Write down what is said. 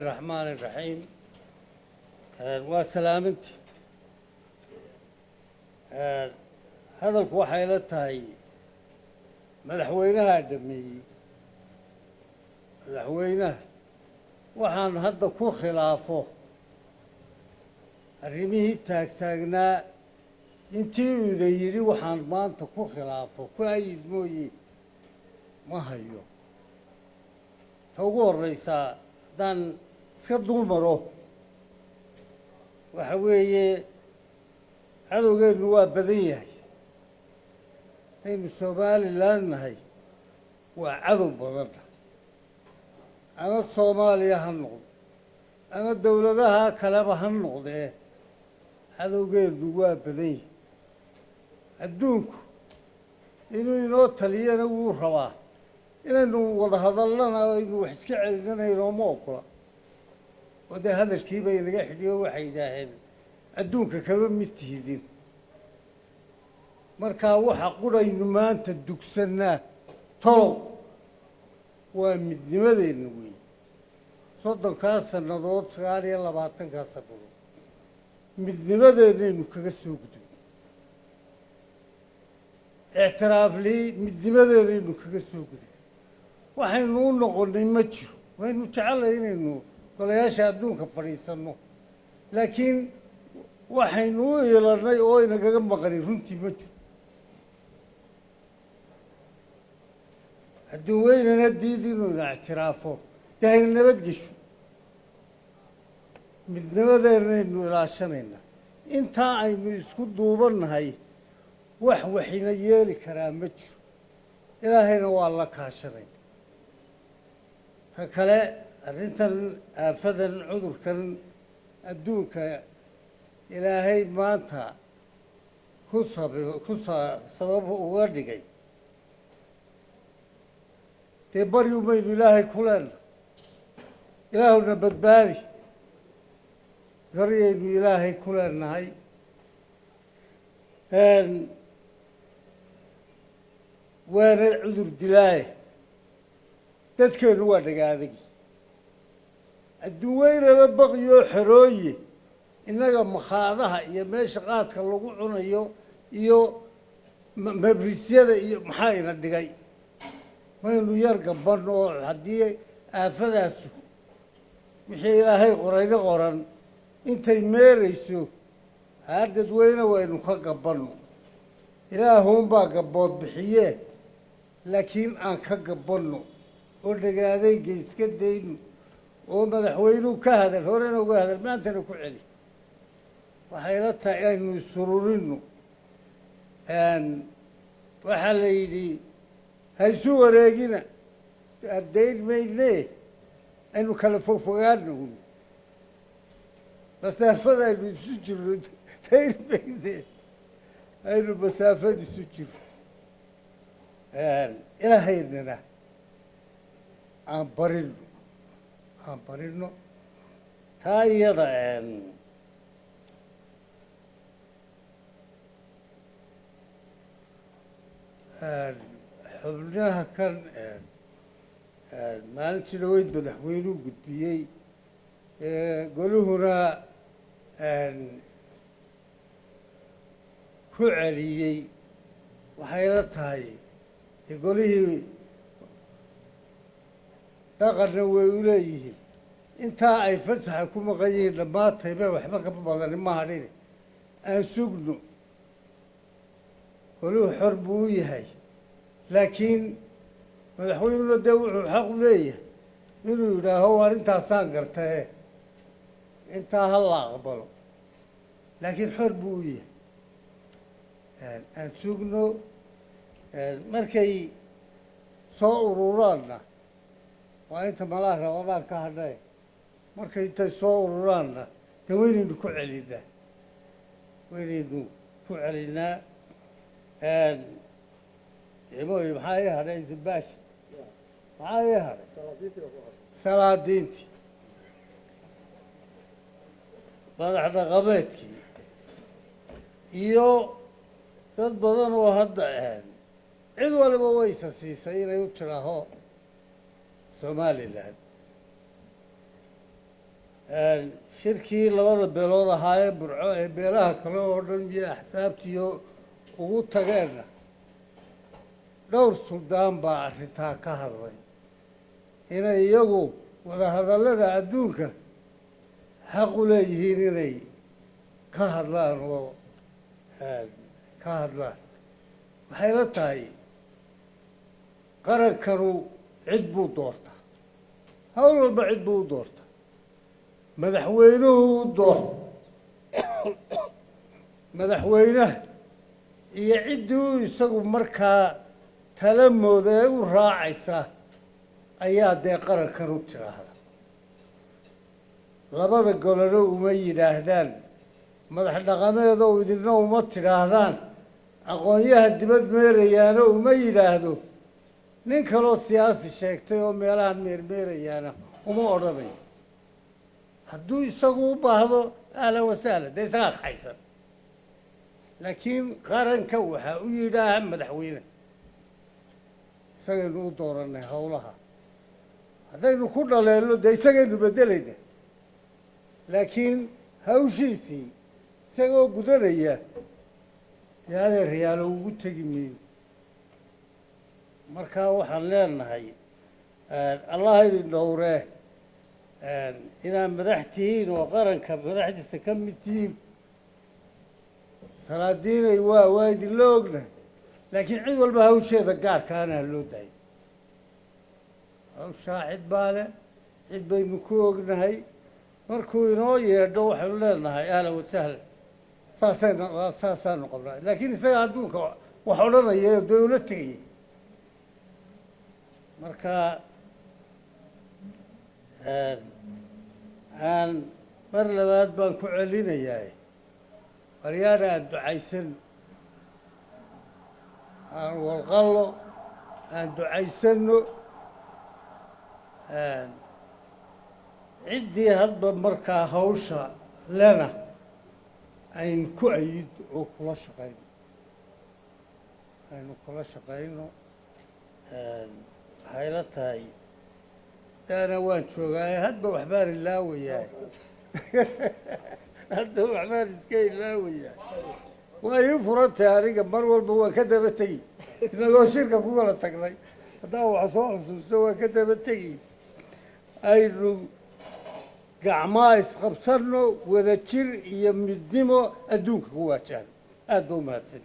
الرحمن الرحيم وسلامتي هذا الكوحة إلى التهي مدحوينها دمي مدحوينها وحان هذا كو خلافه الرميه تاغنا انتي يريري وحان مانتا كو خلافه كو أي موي ما هيو توقو الرئيسة دان سكدول مرو وحويه عدو غير نواب بديه هي الصومالي لان هي وعدو بضرة أنا الصومالية هالنقض أنا الدولة لها كلام هالنقض عدو غير نواب بديه الدونك إنه ينوت لي أنا ورواه إنه والله هذا لنا إنه حكي علينا يوم أكله وده هذا الكيبة ينجح ليه وحيداهن أدونك كمان متهدين مركا وحا قرأ إنه ما أنت الدكسنا طلو ومدنمة النووي صدق كاسر نضوط صغاري الله باتن كاسر بلو مدنمة إنه كسوق دو اعتراف لي مدنمة إنه كسوق دو وحين نقول نمتشو وإنه تعالى إنه golayaasha adduunka fadhiisanno laakiin waxaynu u yeelannay oo inagaga maqanin runtii ma jiro adduun weynana diidi inuu ina ictiraafo dee hayna nabadgesho midnimadeennaynu ilaashanaynaa intaa aynu isku duubannahay wax waxina yeeli karaa ma jiro ilaahayna waa la kaashanayna ta kale arrintan aafadan cudurkan adduunka ilaahay maanta sabab uga dhigay dee baryu maynu ilaahay ku leenna ilaahuna badbaadi baryaynu ilaahay ku leennahay waana cudur dilaaye dadkeennu waa dhagaadagi adduun weynaba baqiyoo xerooye innaga makhaadaha iyo meesha qaadka lagu cunayo iyo mabrisyada iyo maxaa ina dhigay maynu yar gabanno oo haddii aafadaasu wixii ilaahay qorayna qoran intay meerayso haar dadweyne waynu ka gabanno ilaahuunbaa gabbood bixiyee laakiin aan ka gabanno oo dhagaadayga iska dayno oo madaxweynuhu ka hadal horena uga hadal maantana ku celi waxayla tahay aynu isururinno waxaa la yidhi haysu wareegina ardayn mayne aynu kala fogfogaano masaafada aynu isu jirno dayn mayne aynu masaafada isu jirno ilaahaynana aan barino taa iyada xubnaha kan maalintii dhaweyd madaxweynuhu gudbiyey goluhuna ku celiyey waxayla tahay golihii dhaqanna way u leeyihiin intaa ay fasaxa ku maqan yihiin dhammaantayba waxba ka badani ma hadhine aan sugno goluhu xor buu u yahay laakiin madaxweynuna dee wuxuu xaq u leeyahay inuu yidhaaho waar intaasaan gartae intaa ha la aqbalo laakiin xor buu u yahay aan sugno markay soo ururaanna waa inta malaha ramadaan ka hadhae markay intay soo ururaanna dee waynaynu ku celinaa mooy maxaa ii hadhay zubaashi maxaa ii hadhay salaadiintii madax dhaqameedkii iyo dad badan oo hadda cid waliba waysa siisay inay u tidhaaho somaliland shirkii labada beelood ahaayee burco ee beelaha kale oo dhan iyo axsaabtiyo ugu tageenna dhowr suldaan baa arrintaa ka hadlay inay iyagu wadahadallada adduunka xaq u leeyihiin inay ka hadlaan oo ka hadlaan waxay la tahay qarankanu cid buu doortaa hawl walba cid buu u doortaa madaxweynuhu u doorta madaxweynaha iyo ciddii u isagu markaa tala mooda ee u raacaysa ayaa dee qarankan u tidhaahda labada golena uma yidhaahdaan madax dhaqameedow idinna uma tidhaahdaan aqoonyaha dibad meerayaana uma yidhaahdo nin kaloo siyaasi sheegtay oo meelahan meermeerayaana uma odhanayo hadduu isagu u baahdo ahlan wasahlan dee isagaa kaxaysan laakiin qaranka waxaa u yidhaaha madaxweyne isagaynu u dooranay howlaha haddaynu ku dhaleelno dee isagaynu beddelayna laakiin hawshiisii isagoo gudanaya dee adeerayaalo ugu tegi mayno markaa waxaan leenahay allah idin dhowree inaad madax tihiin oo qaranka madaxdiisa ka mid tihiin salaadiinay waa idinla ognahay laakiin cid walba hawsheeda gaarkaana ha loo daayo hawshaa cid baa leh cid baynu ku ognahay markuu inoo yeedho waxaynu leenahay ahlan wasahlan saasaanu qabnaa laakiin isaga adduunka wax odhanaya dee ula tegaya marka aan mar labaad baan ku celinayaa waryaana aan ducaysan aan walqallo aan ducaysanno ciddii hadba markaa hawsha lena aynu ku ayid oo kula shaqayno aynu kula shaqayno waxay la tahay daana waan joogaaye hadba waxbaan ilaawayahay hadda waxbaan iska ilaawayahay waa ii furantahay aniga mar walba waan ka daba tegi inagoo shirka ku kala tagnay haddaan wax soo xusuusto waan ka daba tegi aynu gacmaa isqabsanno wadajir iyo midnimo adduunka ku waajahno aad ba u mahadsan